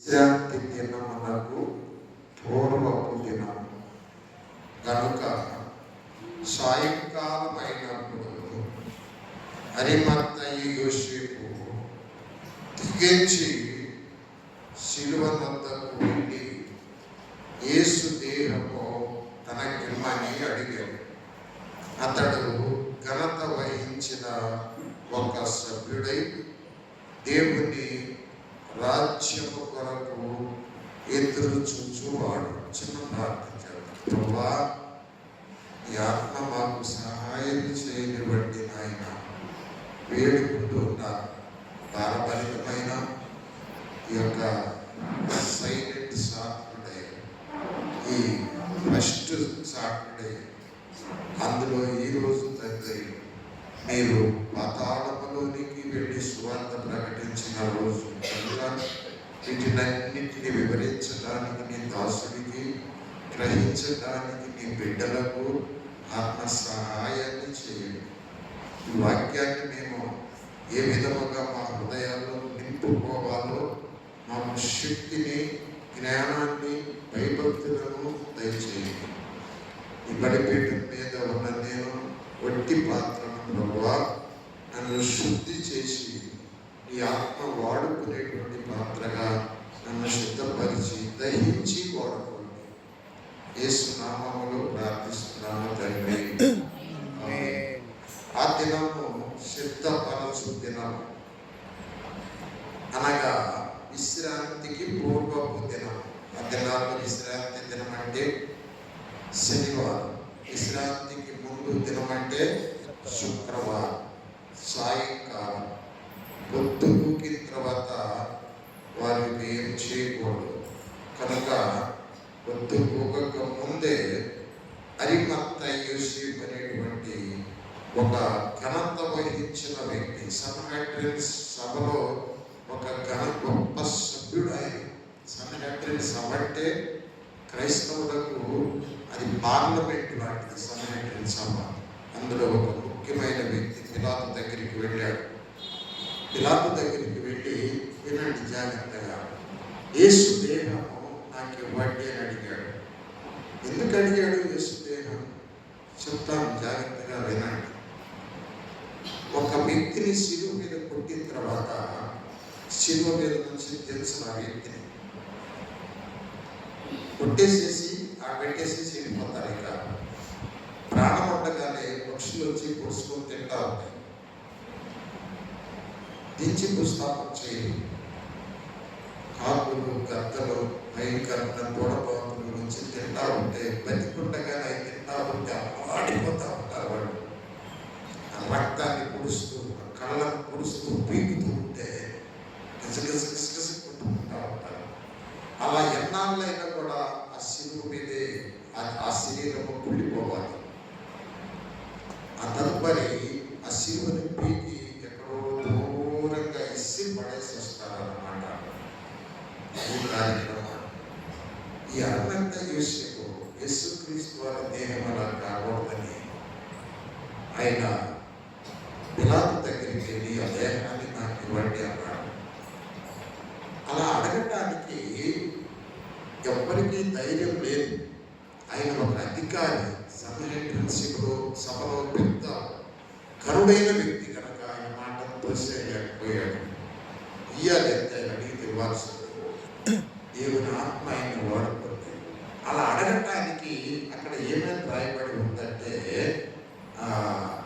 విశ్రాంతి దినమునకు పూర్వపు దినం కనుక సాయంకాలం అయినప్పుడు అరిమత్తయి యోసేపు తెగించి శిలువ వద్దకు వెళ్ళి యేసు దేహము తనకిమ్మని అడిగాడు. అతడు ఘనత వహించిన ఒక సభ్యుడై దేవుని రాజ్యము కొరకు ఎదురు చూచువాడు. చిన్న ప్రార్థించాడు. ప్రభువా, ఈ ఆత్మ మాకు సహాయం చేయని బట్టి నాయన వేడుకుంటూ ఉన్నారు. పారపరితమైన ఈ యొక్క సైలెంట్ సాటర్డే, ఈ ఫస్ట్ సాటర్డే, అందులో ఈరోజు తండ్రి మీరు పాతాళములోనికి వెళ్ళి సువార్త ప్రకటించిన రోజు కనుక వీటినన్నింటినీ వివరించడానికి నీ దాసుడికి, గ్రహించడానికి నీ బిడ్డలకు ఆత్మ సహాయాన్ని చేయండి. ఈ వాక్యాన్ని మేము ఏ విధముగా మా హృదయాల్లో నింపుకోవాలో మాకు శక్తిని, జ్ఞానాన్ని, భయభక్తులను దయచేయండి. ఈ బలిపీఠం మీద ఉన్న నేను వట్టి పాత్రను ప్రభువా, నన్ను శుద్ధి చేసి ఈ ఆత్మ వాడుకునేటువంటి పాత్రగా నన్ను శుద్ధపరిచి దహించి వాడుకోండి. యేసు నామములో ప్రార్థిస్తున్నాను తండ్రి. ఆ దినము సిద్ధపరచు దినము అనగా విశ్రాంతికి పూర్వపు దినం. ఆ దినాల్లో విశ్రాంతి దినం అంటే శనివారం, విశ్రాంతికి ముందు దినం అంటే శుక్రవారం. సాయంకాలం పొద్దు ఊకిన తర్వాత వారు ఏం చేయకూడదు కనుక పొద్దు ఊగక ముందే అరిమత్తయి యోసేపు అనేటువంటి ఒక ఘనత వహించిన వ్యక్తి, సన్హెడ్రిన్ సభలో ఒక గొప్ప సభ్యుడు ఆయన. సన్హెడ్రిన్ సభ అంటే క్రైస్తవులకు అది పార్లమెంట్ లాంటిది. సన్హెడ్రిన్ సభ, అందులో ఒక ముఖ్యమైన వ్యక్తి పిలాతు దగ్గరికి వెళ్ళాడు. పిలాతు దగ్గరికి వెళ్ళి, వినండి జాగ్రత్తగా, యేసు దేహము నాకు ఇవ్వండి అని అడిగాడు. ఎందుకు అడిగాడు యేసు దేహం? చెప్తాను, జాగ్రత్తగా వినండి. ఒక వ్యక్తిని శిలువ మీద కొట్టిన తర్వాత శిలువ మీద నుంచి తెలుసు ఆ వ్యక్తిని కొట్టేసేసి పెట్టేసేసి వెళ్ళిపోతారు. ఇక ప్రాణం ఉండగానే పక్షులు వచ్చి పొడుచుకొని తింటా ఉంటాయి. దించి పుస్తాపం చేయి, కాకులు, గద్దలు, భయంకరమైన తోడపాకులు నుంచి తింటా ఉంటే, బతికుండగానే అవి తింటా ఉంటే ఆడిపోతూ ఉంటారు వాళ్ళు. ఆ రక్తాన్ని పొడుస్తూ, కళ్ళను పొడుస్తూ, పీకుతూ ఉంటే గిసగిసగిసగిసకుంటూ ఉంటారు. అలా ఎన్నాళ్ళైనా కూడా ఆ శిలువ మీదే ఆ శరీరము కుళ్ళిపోవాలి. ఆ తదుపరి ఆ శిలువని పీకి ఎక్కడో దూరంగా ఇసి పడేసి వస్తారన్నమాట. ఈ కార్యక్రమం ఈ అరిమత్తయి యోసేపు యేసుక్రీస్తు వారి దేహం అలా కాకూడదని ఆయన పిలాతు దగ్గరికి వెళ్ళి ఆ దేహాన్ని నాకు ఇవ్వండి అన్నాడు. అలా అడగటానికి ఎవ్వరికీ ధైర్యం లేదు. ఆయన ఒక అధికారి, సన్హెడ్రిన్ సభలో పెద్ద కరుడైన వ్యక్తి కనుక ఆయన మాటను తోసేయలేకపోయాడు. ఇయ్యాలి ఎంత ఆయన అడిగితే ఇవ్వాల్సింది. దేవుని ఆత్మ ఆయన వాడుకుంది. అలా అడగటానికి అక్కడ ఏమేమి రాయబడి ఉందంటే,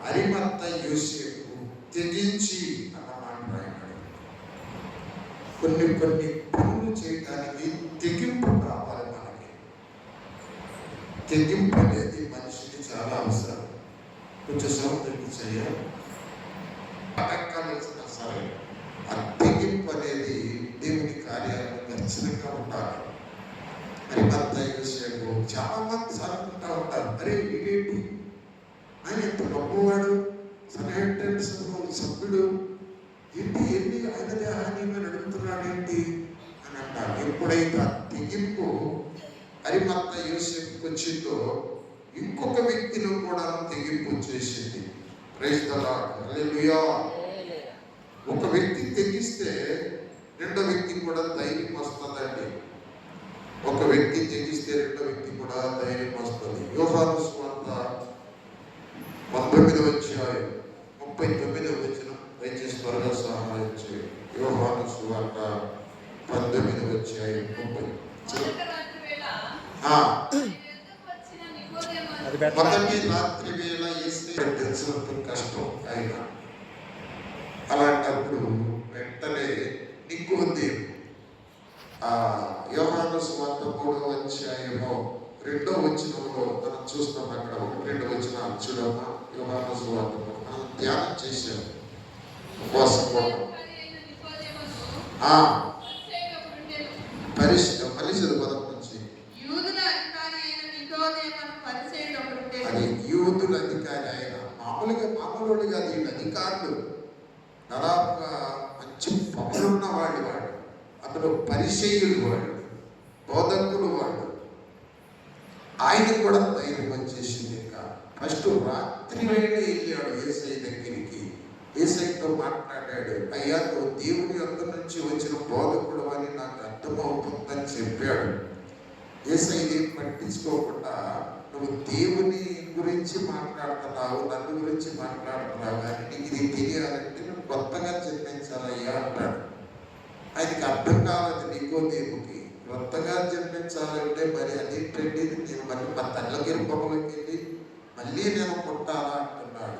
అరిమత్తయి యోసేపు తెగించి అన్న మాట రాయబడి. కొన్ని పనులు చేయడానికి తెగింపు కావాలి. మనకి తెగింపు అనేది మనిషికి చాలా అవసరం. కొంచెం సౌందర్యం చేయాలి, అడగాల్సిన సరే ఆ తెగింపు అనేది దేవుని కార్యాలను ఖచ్చితంగా ఉండాలి. అరిమత్తయి యోసేపు చాలా మంది అనుకుంటా ఉంటారు, అరే ఇదేంటి ఆయన ఎంత గొప్పవాడు, సన్హెడ్రిన్ సభ్యుడు, ఏంటి ఎన్ని ఆయన దేహాన్ని మీరు అడుగుతున్నాడు ఏంటి అని అంటారు. ఎప్పుడైతే ఆ తెగింపు అరిమత్తయి యోసేపుకి వచ్చిందో ఇంకొక వ్యక్తిలో కూడా తెగింపు వచ్చేసింది. ప్రైజ్ ది లార్డ్, హల్లెలూయా. ఒక వ్యక్తి తెగిస్తే రెండో వ్యక్తి కూడా ధైర్యం వస్తుందంట. తెలిస్తే రెండో వ్యక్తి కూడా ధైర్యం వస్తుంది. యోహాను సువార్త 19వ అధ్యాయం 39వ వచనం దయచేసి త్వరగా సహాయం చేయండి. యోహాను సువార్త 19వ అధ్యాయం 30. మొదటి రాత్రి వేళ తెలుసుకుంటే కష్టం అయినా అలాంటప్పుడు వెంటనే నికోదేము యోహాను సువార్త 3వ అధ్యాయము 2వ వచనంలో మనం చూస్తాం. అక్కడ 1-2 వచనాలు చూడమ్మా. యోహాను సువార్త మనం ధ్యానం చేశాం. ఉపవాసం పరిశుద్ధ పదం నుంచి అది యూదుల అధికారి ఆయన. మామూలు కాదు, వీళ్ళు అధికారులు. దాదాపుగా మంచి పనులున్న వాడు. అతడు పరిచయులు వాడు, బోధకులు వాడు. ఆయన కూడా ధైర్యం వచ్చేసింది. ఇంకా ఫస్ట్ రాత్రి వేళ వెళ్ళాడు యేసయ్య దగ్గరికి. యేసయ్యతో మాట్లాడాడు. అయ్యా, నువ్వు దేవుని అందరి నుంచి వచ్చిన బోధకుడు అని నాకు అర్థమవుతుందని చెప్పాడు. యేసయ్యని పట్టించుకోకుండా నువ్వు దేవుని గురించి మాట్లాడుతున్నావు, నన్ను గురించి మాట్లాడుతున్నావు, కానీ నీకు ఇది తెలియాలంటే నువ్వు కొత్తగా జన్మించాలయ్యా అంటాడు. ఆయనకి అర్థం కాలేదు నికోదేముకి. కొత్తగా జన్మించాలంటే మరి అదేంటండి, నేను మళ్ళీ మా తల్లికి రూపంలోకి వెళ్ళి మళ్ళీ నేను పుట్టాలా అంటున్నాడు.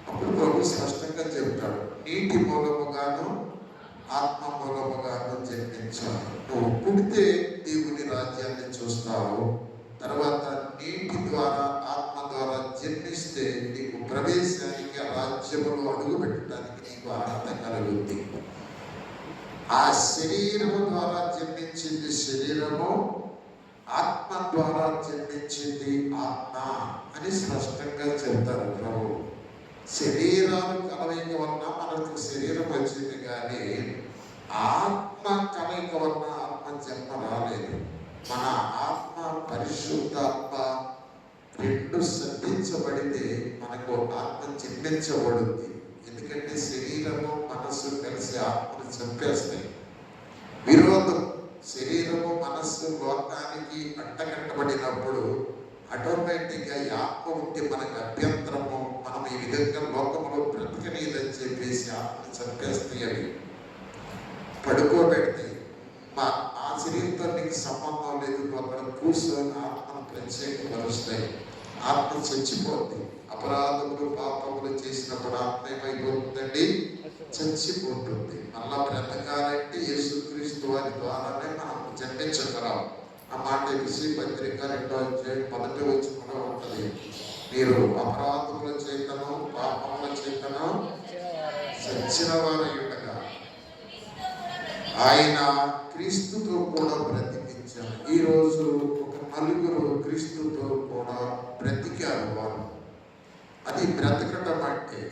అప్పుడు ప్రభు స్పష్టంగా చెప్తాడు, నీటి మూలముగాను ఆత్మ మూలముగాను జన్మించాలి. నువ్వు పుడితే దేవుని రాజ్యాన్ని చూస్తావు, తర్వాత నీటి ద్వారా ఆత్మ ద్వారా జన్మిస్తే నీకు ప్రవేశానికి రాజ్యములో అడుగు పెట్టడానికి నీకు అర్హత కలుగుతుంది. ఆ శరీరము ద్వారా జన్మించింది శరీరము, ఆత్మ ద్వారా జన్మించింది ఆత్మ అని స్పష్టంగా చెప్తారు ప్రభు. శరీరాలు కలయిక వలన మనకు శరీరం వచ్చింది, కానీ ఆత్మ కలయిక వలన ఆత్మ జన్మ రాలేదు. మన ఆత్మ పరిశుద్ధాత్మ రెండు సంధించబడితే మనకు ఆత్మ జన్మించబడుద్ది. ఎందుకంటే శరీరము మనస్సు కలిసి ఆత్మను చంపేస్తాయి. విరోధం. శరీరము మనస్సు లోకానికి అంటగట్టబడినప్పుడు ఆటోమేటిక్గా ఈ ఆత్మ ఉంటే మనకు అభ్యంతరము, మనం ఈ విధంగా లోకంలో బ్రతకలేదని చెప్పేసి ఆత్మను చంపేస్తాయి. అవి పడుకోబెడతాయి. ఆ శరీరంతో నీకు సంబంధం లేదు, అక్కడ కూర్చొని ఆత్మను ప్రత్యేకపరుస్తాయి. ఆత్మ చచ్చిపోద్ది. అపరాధములు పాపములు చేసినప్పుడు ఆత్మ ఏమైపోతుందండి? చచ్చిపోతుంది. మళ్ళా బ్రతకాలంటే యేసుక్రీస్తు వారి ద్వారానే మనం జన్మించగలం. ఆ మాట ఎఫెసీ పత్రిక 2వ అధ్యాయం 1వ వచనంలో ఉంటుంది. మీరు అపరాధముల చేతను పాపముల చేతను చచ్చిన వారై ఉండగా ఆయన క్రీస్తుతో కూడా బ్రతికించారు. ఈరోజు ఒక నలుగురు క్రీస్తుతో కూడా బ్రతికారు వారు. అది బ్రతకటం అంటే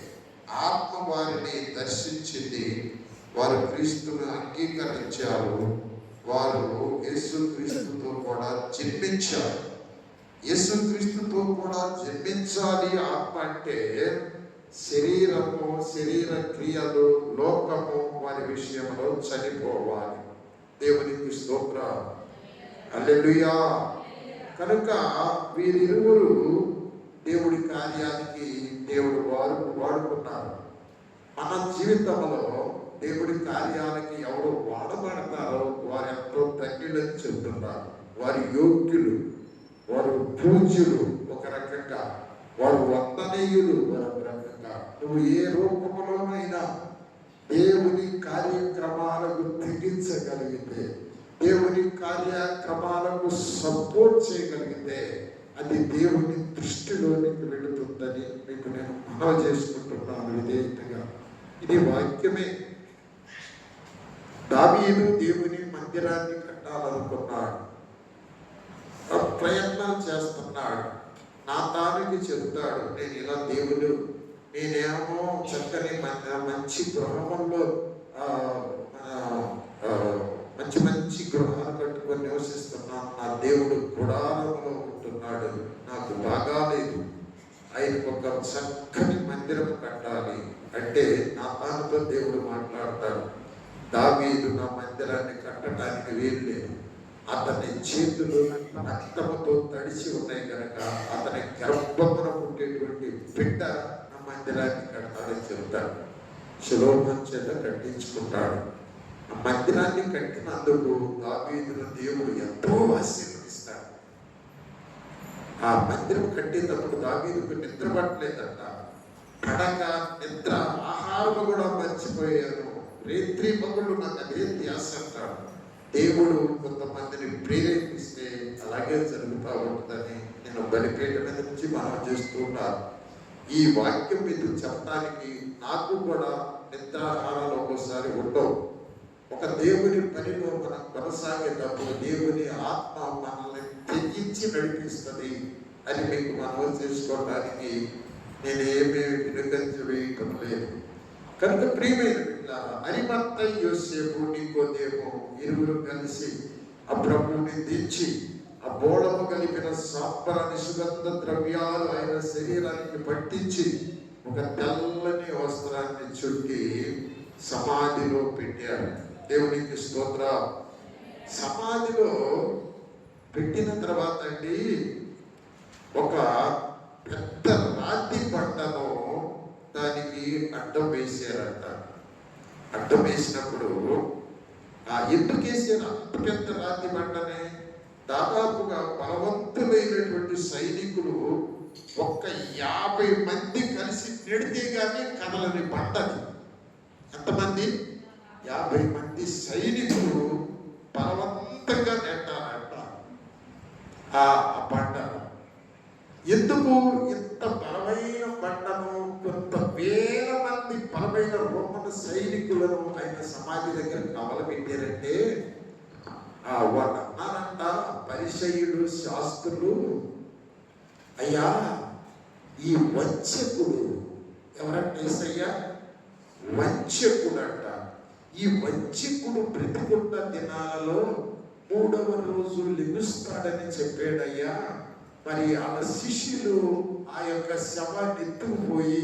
ఆత్మ వారిని దర్శించింది. వారు క్రీస్తును అంగీకరించారు. వారు యేసుక్రీస్తుతో కూడా జన్మించారు. యేసుక్రీస్తుతో కూడా జన్మించాలి. ఆత్మ అంటే శరీరము, శరీర క్రియలు, లోకము వారి విషయంలో చనిపోవాలి. దేవునికి స్తోత్రం. హల్లెలూయా. కనుక వీరిరువురు దేవుడి కార్యానికి దేవుడు వాడుకున్నారు. మన జీవితంలో దేవుడి కార్యాలకి ఎవరు వాడబడతారో వారు ఎంతో ధన్యులని చెబుతున్నారు. వారి యోగ్యులు, వారు పూజ్యులు ఒక రకంగా, వారు వందనీయులు మరొక రకంగా. నువ్వు ఏ రూపంలోనైనా దేవుని కార్యక్రమాలకు తెగించగలిగితే, దేవుని కార్యక్రమాలకు సపోర్ట్ చేయగలిగితే అది దేవుని దృష్టిలోనికి వెళుతుందని మీకు నేను మనవి చేసుకుంటున్నాను విధేయతగా. ఇది వాక్యమే. దావీదు దేవుని మందిరాన్ని కట్టాలనుకున్నాడు, ప్రయత్నం చేస్తున్నాడు. నాతానుకి చెబుతాడు, నేను ఇలా దేవుడు, నేనేమో చక్కని మంచి గృహంలో మంచి మంచి గృహాలు కట్టుకొని నివసిస్తున్నాను, నా దేవుడు గుడారంలో ఉంటున్నాడు, నాకు బాగాలేదు, ఆయనకు ఒక చక్కని మందిరం కట్టాలి అంటే నాతానుతో దేవుడు మాట్లాడతాడు. దావీదు నా మందిరాన్ని కట్టడానికి వీలు లేదు, అతని చేతులు రక్తముతో తడిసి ఉన్నాయి కనుక అతని గర్భమున పుట్టేటువంటి బిడ్డ నా మందిరాన్ని కడతాడని చెబుతాడు. సొలొమోను చేత కట్టించుకుంటాడు. ఆ మందిరాన్ని కట్టినందుకు దావీదును దేవుడు ఎంతో ఆశీర్వదిస్తాడు. ఆ మందిరం కట్టేటప్పుడు దావీదుకు నిద్ర పట్టలేదంట. పడక నిద్ర ఆహారం కూడా మర్చిపోయాను, రేత్రి పగుళ్ళు నాకు అదే ధ్యాస అంటాడు. దేవుడు కొంతమందిని ప్రేరేపిస్తే అలాగే జరుగుతూ ఉంటుందని నేను బలిపేట మీద నుంచి మనం చేస్తూ ఉన్నాను. ఈ వాక్యం మీద చెప్పడానికి నాకు కూడా నిద్రాహారాలు ఒక్కోసారి ఉండవు. ఒక దేవుని పనిలో మనం కొనసాగేటప్పుడు దేవుని ఆత్మ మనల్ని తెగించి నడిపిస్తుంది అని మీకు మనవి చేసుకోవడానికి నేను ఏమేమి వెనుకంజ వేయటం లేదు. కనుక ప్రియమైన బిడ్డలారా, అరిమత్తయి, యోసేపు, నికోదేము ఇరువురు కలిసి ఆ ప్రభువుని దించి ఆ బోళము కలిపిన సాంబ్రాణి సుగంధ ద్రవ్యాలు ఆయన శరీరానికి పట్టించి ఒక తెల్లని వస్త్రాన్ని చుట్టి సమాధిలో పెట్టారు. దేవునికి స్తోత్ర. సమాధిలో పెట్టిన తర్వాత అండి ఒక పెద్ద రాతి బండను దానికి అడ్డం వేసారంట. అడ్డం వేసినప్పుడు ఎందుకు వేసారు అంత పెద్ద రాతి బండనే? దాదాపుగా బలవంతులైనటువంటి సైనికులు 50 మంది కలిసి నెడితే గానీ కదలని బండని. ఎంతమంది? 50 మంది సైనికులు బలవంతంగా నెట్టారంట ఆ బండను. ఎందుకు ఇంత బలమైన బండను, కొంత వేల మంది బలమైన రోమన్ సైనికులను ఆయన సమాధి దగ్గర కవలబెట్టారంటే వాళ్ళు అన్నారంట, పరిసయ్యులు, శాస్త్రులు, అయ్యా ఈ వంచకుడు ఎవరంటే యేసయ్యా వంచకుడు అంట. ఈ వంచకుడు బ్రతికున్న దినాలలో 3వ రోజు లెగుస్తాడని చెప్పాడయ్యా. మరి ఆ శిష్యులు ఆ యొక్క శవాన్ని ఎత్తుకుపోయి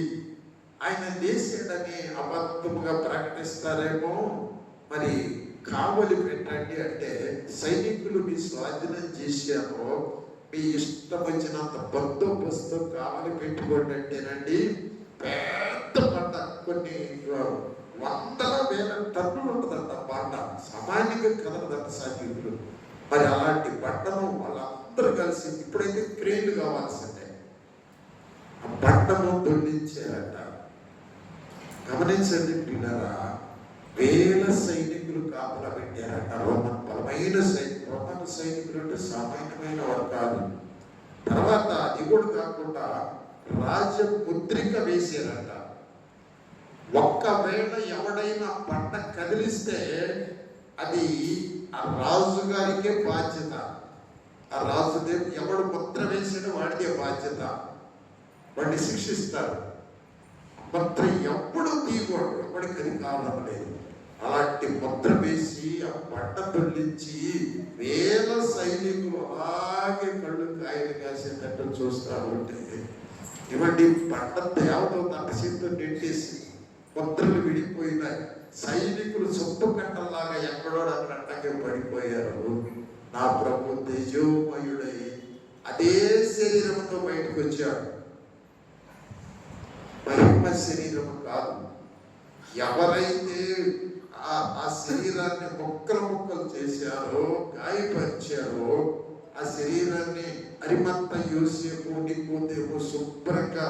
ఆయన లేచాడని అబద్ధముగా ప్రకటిస్తారేమో, మరి కావలి పెట్టండి అంటే సైనికులు మీ స్వాధీనం చేశారో మీ ఇష్టం వచ్చినంత బందోబస్తు కావలి పెట్టుకోండి అంటేనండి పెద్ద పంట, కొన్ని 100,000 టన్నులు ఉంటుందంట బండ, సామాన్యంగా కదలదంట సైనికులు. మరి అలాంటి బండను వాళ్ళందరూ కలిసి, ఇప్పుడైతే క్రేన్లు కావాల్సిందే, ఆ బండను దొల్లించారట. గమనించండి పిల్లరా, వేల సైనికులు కాపలా పెట్టారట. రోమన్ బలమైన సైనికులు, రోమన్ సైనికులు అంటే సామాన్యమైన వారు కాదు. తర్వాత అది కూడా కాకుండా రాజముద్రిక వేసారట. ఒక్కవేళ ఎవడైనా బండ కదిలిస్తే అది ఆ రాజు గారికే బాధ్యత. ఆ రాజుదే, ఎవడు ముద్ర వేసాడో వాడిదే బాధ్యత. వాడిని శిక్షిస్తారు. ముద్ర ఎప్పుడు తీయకూడదు, ఎవడికి అది కావడం లేదు. అలాంటి ముద్ర వేసి ఆ బండ తొలించి వేల సైనికులు అలాగే కళ్ళు కాయలు కాసేటట్టు చూస్తా ఉంటే, ఇవ్వండి బండ దేవతో తన చేతితో నెట్టేసి ముద్రలు విడిపోయినాయి. సైనికులు సొప్పు కట్టల్లాగా ఎక్కడో అక్కడే పడిపోయారు. నా ప్రభు తేజోమయుడై అదే శరీరంతో బయటకు వచ్చాడు. మహిమ శరీరం కాదు. ఎవరైతే ఆ శరీరాన్ని ముక్కలు చేశారో, గాయపరిచారో, ఆ శరీరాన్ని అరిమత్తయి, యోసేపు, నికోదేము శుభ్రంగా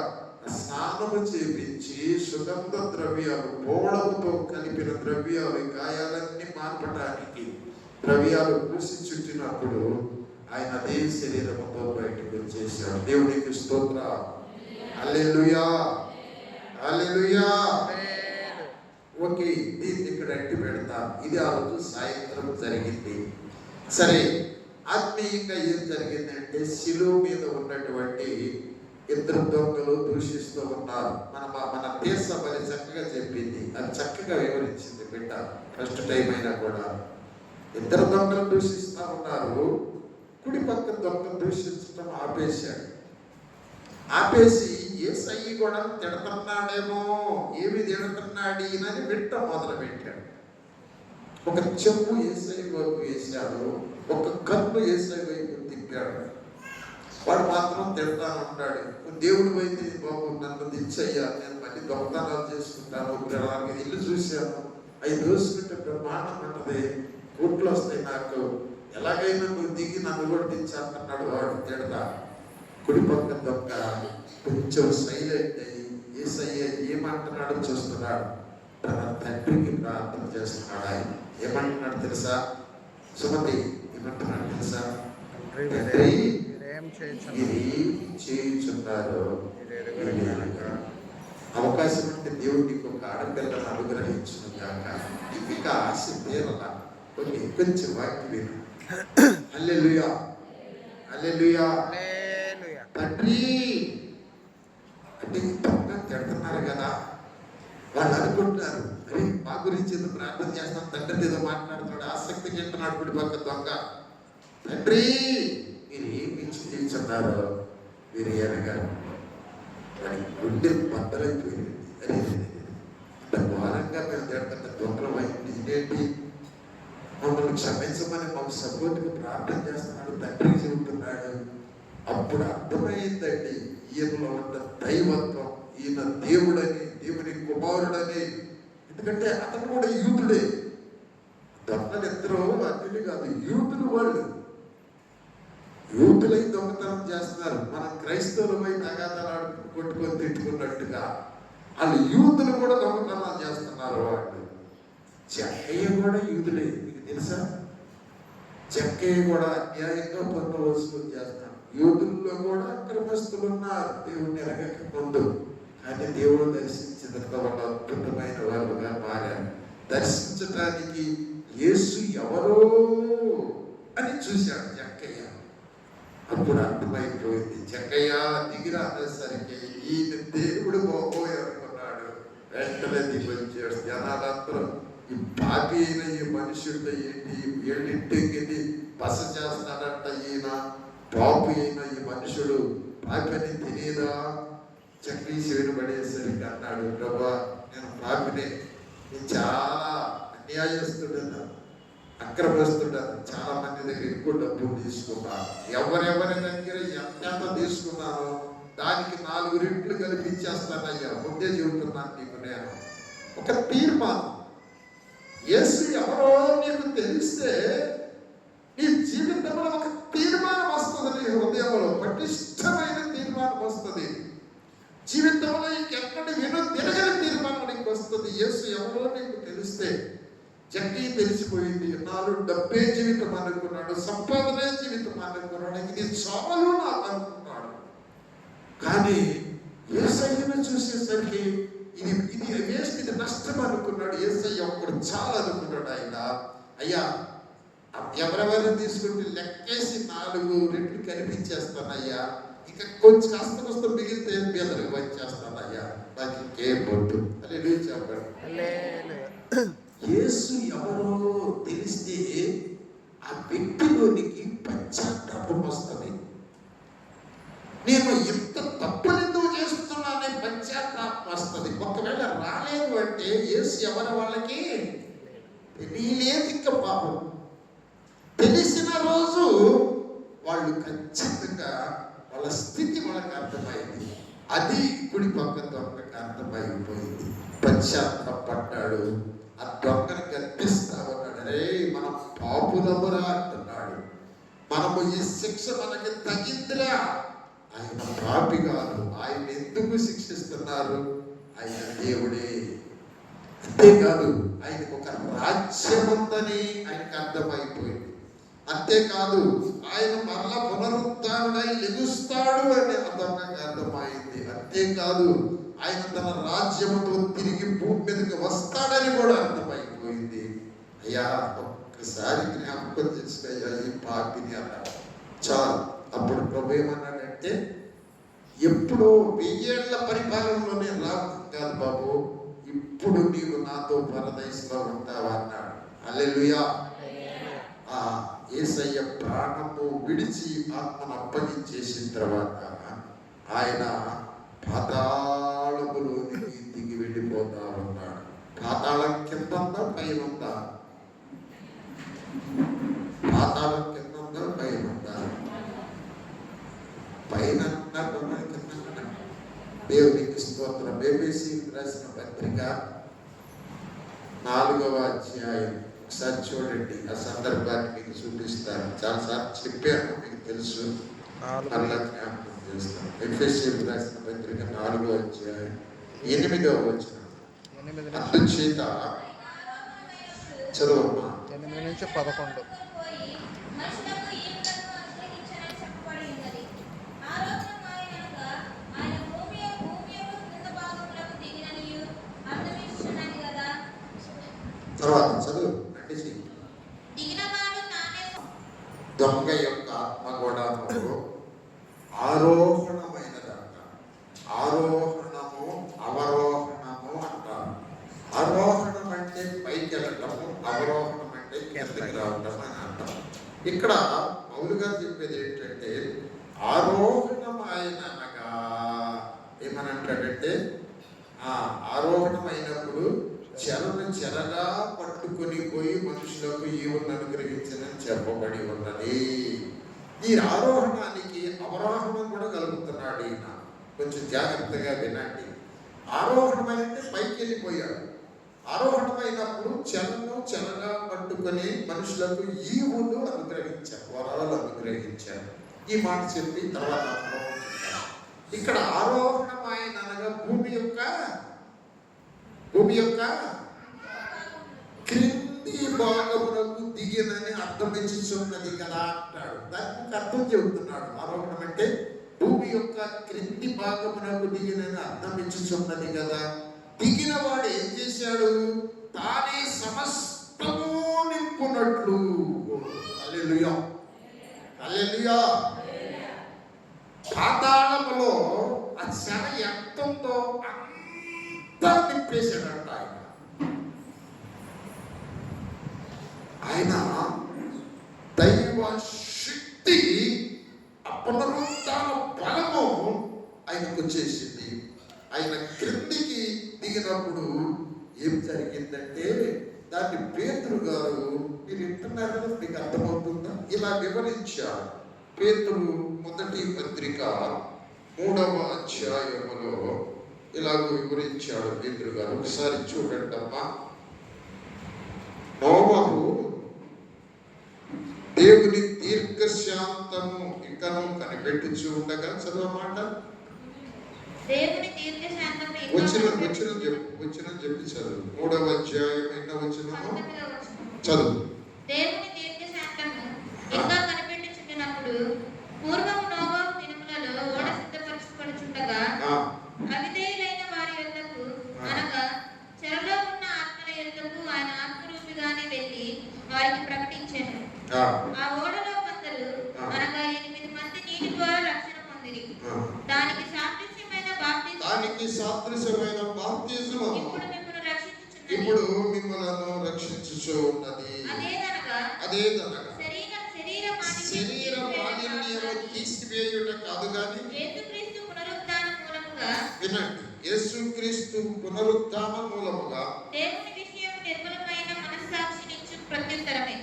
స్నానము చేపించి సుగంధ ద్రవ్యాలు, బోళముతో కలిపిన ద్రవ్యాలు, గాయాలన్నీ మార్పడానికి ద్రవ్యాలు పూసి చుట్టినప్పుడు ఆయన అదే శరీరంతో బయటకు వచ్చేసాడు. దేవునికి స్తోత్ర. హల్లెలూయా, హల్లెలూయా. ఓకే, దీన్ని ఇక్కడ అట్టి పెడతాం. ఇది ఆ రోజు సాయంత్రం జరిగింది. సరే, ఆత్మీయంగా ఏం జరిగిందంటే శిలువ మీద ఉన్నటువంటి 2 దొంగలు దూషిస్తూ ఉన్నారు. మన దేశ మరి చక్కగా చెప్పింది, అది చక్కగా వివరించింది బిడ్డ. ఫస్ట్ టైం అయినా కూడా 2 దొంగలు దూషిస్తూ ఉన్నారు. కుడి పక్క దొంగ దూషించడం ఆపేశాడు. ఆపేసి యేసయ్య కూడా తిడుతున్నాడేమో, ఏమి తిడుతున్నాడు ఈయనని వింట మొదలు పెట్టాడు. ఒక చెంబు యేసయ్య వైపు వేశాడు, ఒక సార్లు యేసయ్య వైపు తిప్పాడు. వాడు మాత్రం తిడతా ఉంటాడు, దేవుడు అయితే బాబు నన్ను దించయ్యా, నేను మళ్ళీ దొంగతనాలు చేసుకుంటాను, అలాగే ఇల్లు చూశాను, అవి దోసుకుంటే బ్రహ్మాండం అంటది, కోట్లు వస్తాయి నాకు, ఎలాగైనా నువ్వు దిగి నన్ను కూడా దించాలన్నాడు. వాడు తిడతా. కుడి పక్క దొంగ కొంచెం సైలెంట్ అయ్యి యేసయ్య ఏమంటున్నాడో చూస్తున్నాడు. తన తండ్రికి ప్రార్థన చేస్తున్నాడు. ఆయన ఏమంటున్నాడు తెలుసా? సుమతి ఏమంటున్నాడు తెలుసా? తండ్రి చేయుచున్నారు. అవకాశం ఉంటే దేవుడు నీకు ఒక ఆడపిల్లను అనుగ్రహించును గాక. ఇంకా ఆశ తీరలా. కొంచెం వాక్యం విను. హల్లెలూయా, హల్లెలూయా. తండ్రి అంటే తప్పగా తిడుతున్నారు కదా, వాళ్ళు అనుకుంటున్నారు, అరే మా గురించి ఏదో ప్రార్థన చేస్తాం, తండ్రి ఏదో మాట్లాడుతున్నాడు, ఆసక్తి తింటున్నాడు కుడి పక్క దొంగ. తండ్రి మీరు ఏమి చేయించున్నారో మీరు ఎరగారు. వాడి గుండె బద్దలైపోయింది. అరే అంత ఘోరంగా మేము తిడుతున్న దొంగల వైపు ఇదేంటి, మమ్మల్ని క్షమించమని మమ్మల్ని సపోర్ట్గా ప్రార్థన చేస్తున్నాడు, తండ్రి చెబుతున్నాడు. అప్పుడు అర్థమైందండి ఈయనలో ఉన్న దైవత్వం, ఈయన దేవుడని, దేవుని కుమారుడని. ఎందుకంటే అతను కూడా యూతుడే. దొంగలు ఇద్దరు అన్నిటి కాదు, యూతులు. వాళ్ళు యూతులై దొంగతనం చేస్తున్నారు. మనం క్రైస్తవులపై తగాదాలు కొట్టుకొని తిట్టుకున్నట్టుగా వాళ్ళు యూతులు కూడా దొంగతనాలు చేస్తున్నారు. వాళ్ళు జక్కయ్య కూడా యూతులే, మీకు తెలుసా? జక్కయ్య కూడా అన్యాయంగా పన్ను వసూలు చేస్తున్నారు. యూతుల్లో కూడా అక్రమస్తులు ఉన్నారు దేవుడిని ఎరగక ముందు. కానీ దేవుడు దర్శించిన వాళ్ళు అద్భుతమైన వాళ్ళుగా మారారు. దర్శించడానికి యేసు ఎవరో అని చూశాడు జక్కయ్య. అప్పుడు అర్థమైపోయింది. జక్కయ్య దిగిరా అనేసరికి ఈయన దేవుడు పోయి అనుకున్నాడు. వెంటనే దిగొచ్చాడు. జనాలందరూ ఈ పాపి అయిన ఈ మనుషుడితో ఏంటి, ఏళ్ళింటికి బస చేస్తాడంట ఈయన, పాపి అయిన ఈ మనుషుడు పాపిని తెలియదా? చక్రీశ్వరుడు పడేసరికి అన్నాడు, ప్రభా నేను పాపినే, నేను చాలా అన్యాయస్తుడను, అక్రమస్తుడను, చాలా మంది దగ్గర ఎక్కువ డబ్బులు తీసుకున్నాను, ఎవరెవరి దగ్గర ఎంత తీసుకున్నానో దానికి 4 రెట్లు కల్పించేస్తానయ్యా, ముందే చెబుతున్నాను నీకు. నేను ఒక తీర్మానం, యేసు ఎవరో నీకు తెలిస్తే నీ జీవితంలో ఒక తీర్మానం వస్తుంది. నీ హృదయంలో పటిష్టమైన తీర్మానం వస్తుంది. జీవితంలో ఇంకెక్కడి తిరగని తీర్మానం నీకు వస్తుంది. యేసు ఎవరో నీకు తెలిస్తే. జక్కి తెలిసిపోయింది. నాలో డబ్బే జీవితం అనుకున్నాడు, సంపాదనే జీవితం అనుకున్నాడు, ఇది చాలు నాకు అనుకున్నాడు. కానీ యేసయ్యను చూసేసరికి ఇది వేస్ట్, ఇది నష్టం అనుకున్నాడు. యేసయ్య ఒక్కడు చాలా అనుకున్నాడు. ఆయన అయ్యా ఎవరెవరు తీసుకుంటే లెక్కేసి 4 రెట్లు కనిపించేస్తానయ్యా, ఇంకా కొంచెం కాస్త మిగిలితే బీదలకు వచ్చేస్తానయ్యా, నాకు ఇంకేం పొద్దు అని చెప్పాడు. యేసు ఎవరో తెలిస్తే ఆ వ్యక్తిలోనికి పశ్చాత్తాపం వస్తుంది. నేను ఇంత తప్పులు ఎందుకు చేస్తున్నానే పశ్చాత్తాపం వస్తుంది. ఒకవేళ రాలేదు అంటే యేసు ఎవరి వాళ్ళకి తెలియలేదు. ఇంకా పాపం తెలిసిన రోజు వాళ్ళు ఖచ్చితంగా వాళ్ళ స్థితి వాళ్ళకి అర్థమైంది. అది కుడి పక్క దొంగకి అర్థమైపోయింది. పశ్చాత్తాపడ్డాడు. ఆ దొంగని గర్పిస్తా ఉన్నాడు. అరే మనం పాపులమురా అంటున్నాడు. మనము ఈ శిక్ష మనకి తగిందిరా. ఆయన పాపి కాదు. ఆయన ఎందుకు శిక్షిస్తున్నారు? ఆయన దేవుడే. అంతేకాదు ఆయనకు ఒక రాజ్యం ఉందని ఆయనకు అర్థమైపోయింది. అంతేకాదు ఆయన మరలా పునరుత్థానుడై లెగుస్తాడు అని అర్థమైంది. అంతేకాదు ఆయన తన రాజ్యముతో తిరిగి భూమి మీదకి వస్తాడని కూడా అర్థమైపోయింది. అయ్యా ఒక్కసారి జ్ఞాపకం చేసుకయ్యా ఈ పాపిని అన్నాడు. చాలు. అప్పుడు ప్రభు ఏమన్నాడంటే, ఎప్పుడో 1000 ఏళ్ల పరిపాలనలోనే రావు కాదు బాబు, ఇప్పుడు నీవు నాతో పరదేశంలో ఉంటావా అన్నాడు. హల్లెలూయా. యేసయ్య ప్రాణము విడిచి ఆత్మను అప్పగించేసిన తర్వాత ఆయన పాతాళములోనికి దిగి వెళ్ళిపోతా ఉన్నాడు. పాతాళం కింద ఉందా పైన ఉందా? పాతాళం కింద ఉందా పైన విన్నారు దేవునికి స్తోత్రం. బేబీసీ రాసిన పత్రిక 4వ అధ్యాయం ఒకసారి చూడండి. ఆ సందర్భాన్ని మీకు చూపిస్తాను. చాలాసార్లు చెప్పాను, మీకు తెలుసు, మరలా జ్ఞాపకం చేస్తాను. ఎఫెసీ రాసిన పత్రిక 4వ అధ్యాయం 8వ వచనం. అందుచేత చదువమ్మా. 8 నుంచి 11. తర్వాత చదువు. దొంగ యొక్క ఆత్మ కూడా ఆరోహణమైనదంట. ఆరోహణము అవరోహణము అంటారు. ఆరోహణం అంటే పైకి వెళ్ళటము, అవరోహణం అంటే కిందకి రావటం అని అంటాం. ఇక్కడ మౌలుగా చెప్పేది ఏంటంటే ఆరోహణం ఆయన అనగా ఏమనంటాడంటే ఆరోహణమైనప్పుడు చెరగా పట్టుకొని పోయి మనుషులకు ఈవును అనుగ్రహించనని చెప్పబడి ఉన్నది. ఈ ఆరోహణానికి అవరోహణం కూడా కలుగుతున్నాడు ఈయన. కొంచెం జాగ్రత్తగా వినండి. ఆరోహణమైతే పైకి వెళ్ళిపోయాడు. ఆరోహణమైనప్పుడు చెరగా పట్టుకొని మనుషులకు ఈవులు అనుగ్రహించారు, వరాలు అనుగ్రహించారు. ఈ మాట చెప్పి తర్వాత ఇక్కడ ఆరోహణం ఆయన అనగా భూమి యొక్క క్రింది భాగమునకు దిగినని అర్థం ఇచ్చుచున్నది కదా అంటాడు. దానికి అర్థం చెబుతున్నాడు. ఆరోహణం అంటే భూమి యొక్క క్రింది భాగమునకు దిగినని అర్థం ఇచ్చుచున్నది కదా. దిగిన వాడు ఏం చేశాడు? తానే సమస్తము నింపునట్లు. హల్లెలూయా, హల్లెలూయా. పాతాళములో ఆ శర ఎంతో అంతా నింపేశాడంట ఆయన. దైవ శక్తి, పునరుత్థాన బలము ఆయనకు వచ్చేసింది. ఆయన క్రిందికి దిగినప్పుడు ఏం జరిగిందంటే దాన్ని పేతురు గారు, మీరు వింటున్నారు కదా, మీకు అర్థమవుతుందా? ఇలా వివరించారు. పేతురు మొదటి పత్రిక 3వ అధ్యాయములో ఇలాగ వివరించాడు పేతురు గారు. ఒకసారి చూడండి అమ్మా. నోవహు దేవుని దీర్ఘశాంతము ఇంకను కనిపెట్టుచు ఉండగా, చదవమాట వచ్చిన చెప్పి చదువు. 3వ అధ్యాయం 8వ వచనము చదువు. దేవుని దీర్ఘశాంతము ఇంకా కనిపెట్టుచున్నప్పుడు పూర్వము నోవహు దినములలో ఓడ సిద్ధపరచబడుచుండగా అవిధేయులైన వారి యొద్దకు అనగా చెరలో ఉన్న ఆత్మల యొద్దకు ఆయన ఆత్మరూపిగానే వెళ్ళి వారికి ప్రకటించాను. ఆ ఓడలో కొందరు అనగా 8 మంది నీటి ద్వారా రక్షణ పొందిరి. దానికి సాదృశ్యమైన బాప్తిజము ఇప్పుడు మిమ్మల్ని రక్షించుచు ఉన్నది. అదేదనగా శరీర మాలిన్యము తీసివేయుట కాదు గాని యేసుక్రీస్తు పునరుత్థాన మూలముగా, వినండి, యేసుక్రీస్తు పునరుత్థాన మూలముగా దేవుని విషయము నిర్మలమైన మనస్సాక్షినిచ్చు ప్రత్యుత్తరమే.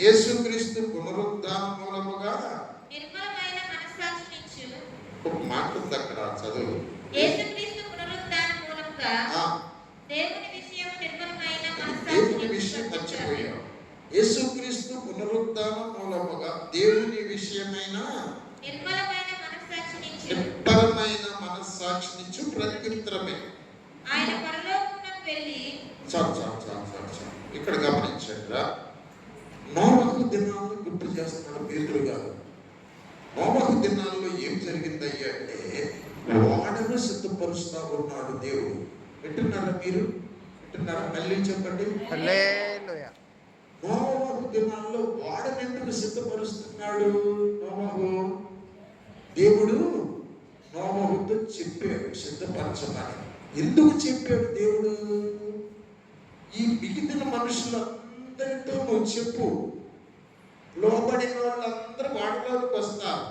యేసుక్రీస్తు పునరుత్థాన మూలముగా నిర్మలమైన మనస్సాక్షినిచ్చు. ఒక మాట ఉంది అక్కడ, చదువు. యేసుక్రీస్తు పునరుత్థాన మూలముగా దేవుని విషయము నిర్మలమైన మనస్సాక్షినిచ్చు. యేసుక్రీస్తు పునరుత్థాన మూలముగా దేవుని విషయమైన నిర్మలమైన మనస్సాక్షినిచ్చు ప్రత్యుత్తరమే. ఆయన పరలోకమునకు వెళ్ళి ఇక్కడ గమనించండి. నోవహు దినాలను గుర్తు చేస్తున్నాడు పేతురు గారు. నోవహు దినాల్లో ఏం జరిగిందయ్యా అంటే ఓడను సిద్ధపరుస్తా ఉన్నాడు దేవుడు. వింటున్నారా మీరు? వింటున్నారా? మళ్ళీ చెప్పండి. హల్లెలూయా. నోవహు దినాల్లో ఓడను ఎందుకు సిద్ధపరుస్తున్నాడు? నోవహు దేవుడు నోవహుతో చెప్పాడు సిద్ధపరచమని. ఎందుకు చెప్పాడు దేవుడు? ఈ మిగిలిన మనుషులందరితో నువ్వు చెప్పు, లోబడిన వాళ్ళందరూ వాడలోకి వస్తారు.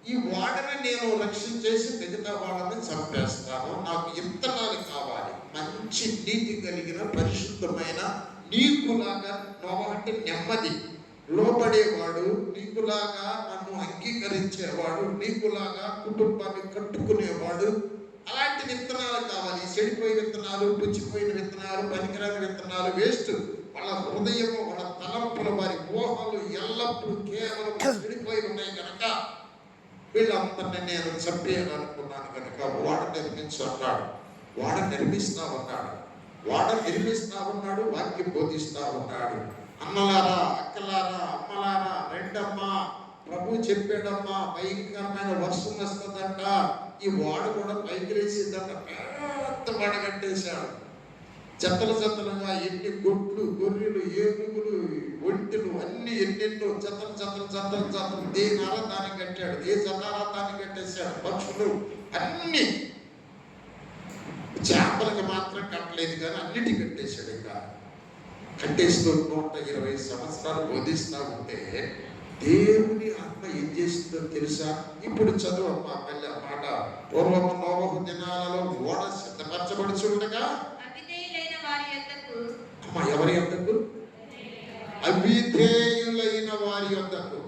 ఈ వాడని నేను రక్షించేసి మిగతా వాళ్ళని చంపేస్తాను. నాకు ఇంతనాలు కావాలి, మంచి నీతి కలిగిన పరిశుద్ధమైన నీకులాగా. నోవహు అంటే నెమ్మది, లోబడేవాడు, నీకులాగా నన్ను అంగీకరించేవాడు, నీకులాగా కుటుంబాన్ని కట్టుకునేవాడు. అలాంటి విత్తనాలు కావాలి. చెడిపోయిన విత్తనాలు, పుచ్చిపోయిన విత్తనాలు, పనికిరాని విత్తనాలు వేస్ట్. వాళ్ళ హృదయము, వాళ్ళ తలంపులు, వారి ఊహలు ఎల్లప్పుడూ కేవలం చెడిపోయి ఉన్నాయి కనుక వీళ్ళందరినీ నేను చంపేయాలనుకున్నాను కనుక వాడ నిర్మించు అన్నాడు. వాడ నిర్మిస్తా ఉన్నాడు. వాడ నిర్మిస్తా ఉన్నాడు. వాక్యం బోధిస్తా ఉన్నాడు. అన్నలారా, అక్కలారా, అమ్మలారా రెండమ్మా, ప్రభు చెప్పాడమ్మా, భయంకరమైన వర్షం వస్తుందంట. ఈ వాడ కూడా పైకి లేచిందంట. పెద్ద వాడ కట్టేశాడు. చెత్తలు చెత్తలుగా ఎన్ని గొడ్లు, గొర్రెలు, ఏనుగులు, ఒంటెలు అన్ని ఎన్నెన్నో చెత్తలు చెత్తలు చెత్తలు చెత్తలు దేనాల దానికి కట్టాడు. ఏ చెన్నారా దానికి కట్టేశాడు. పక్షులు అన్ని, చేపలకు మాత్రం కట్టలేదు కానీ అన్నిటి కట్టేశాడు. ఇంకా కట్టేస్తూ 120 సంవత్సరాలు బోధిస్తా ఉంటే దేవుని ఆత్మ ఏం చేస్తుందో తెలుసా? ఇప్పుడు చదువు అమ్మా పెళ్ళ మాట. పూర్వము నోవహు దినాలలో ఓడ సిద్ధపరచబడుచుండగా అమ్మ ఎవరి యొద్దకు? అవిధేయులైన వారి యొద్దకు.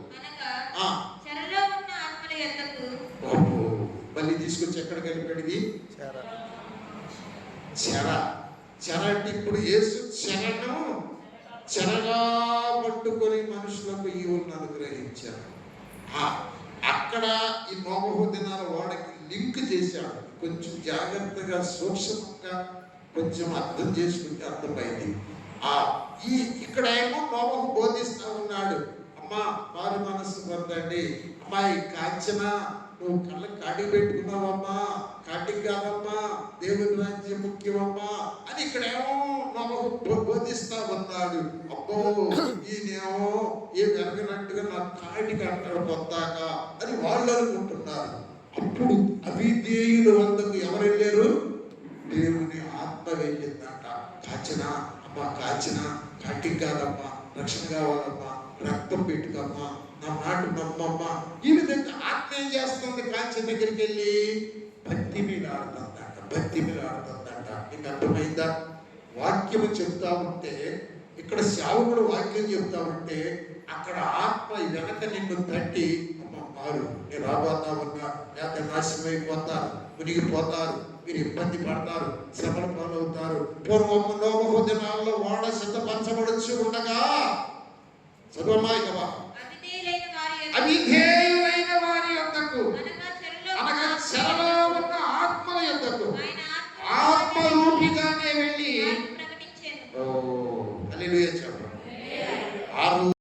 మళ్ళీ తీసుకొచ్చి ఎక్కడికి వెళ్ళిపోయాడు? ఇది చెర. చెర అంటే ఇప్పుడు యేసు చెరను చెరగా పట్టుకొని మనుషులకు ఈవులను అనుగ్రహించారు. అక్కడ ఈ నోవహు దినాల వాడికి లింక్ చేశాడు. కొంచెం జాగ్రత్తగా సూక్ష్మంగా కొంచెం అర్థం చేసుకుంటే అర్థమైంది. ఇక్కడ ఏమో నోవహు బోధిస్తా ఉన్నాడు. అమ్మా వారి మనస్సు పొందండి. అమ్మాయి కాంచన, నువ్వు కళ్ళకి కాటి పెట్టుకున్నావమ్మా, కాటికి కాదమ్మా, దేవుని రాజ్యం ముఖ్యమమ్మా అని ఇక్కడేమో నోవహు బోధిస్తా ఉన్నాడు. అబ్బో ఈయనేమో ఏ వెరగనట్టుగా నా కాటికి అంటాడు పొందాక అని వాళ్ళు అనుకుంటున్నారు. అప్పుడు అవిధేయులు వద్దకు ఎవరు వెళ్ళారు? దేవుని ఆత్మ వెళ్ళిందట. కాచిన అమ్మా, కాచిన కాటికి కాదమ్మా, రక్షణ కావాలమ్మా, రక్తం పెట్టుకమ్మా, నా మాట నమ్మమ్మా. ఈ విధంగా ఆత్మ ఏం చేస్తుంది? కాంచె దగ్గరికి వెళ్ళి భక్తి మీద ఆడుతుందంట. భక్తి మీద ఆడుతుందంట. నీకు అర్థమైందా? వాక్యము చెప్తా ఉంటే, ఇక్కడ సేవకుడు వాక్యం చెప్తా ఉంటే, అక్కడ ఆత్మ వెనక నిన్ను తట్టి అమ్మ మారు, నేను రాబోతా ఉన్నా, లేకపోతే నాశనం అయిపోతారు, మునిగిపోతారు, మీరు ఇబ్బంది పడతారు, శ్రమల పాలవుతారు. పూర్వము నోవహు దినాల్లో వాడ సిద్ధపరచబడుచు ఉండగా చదువున్నాయి కదా.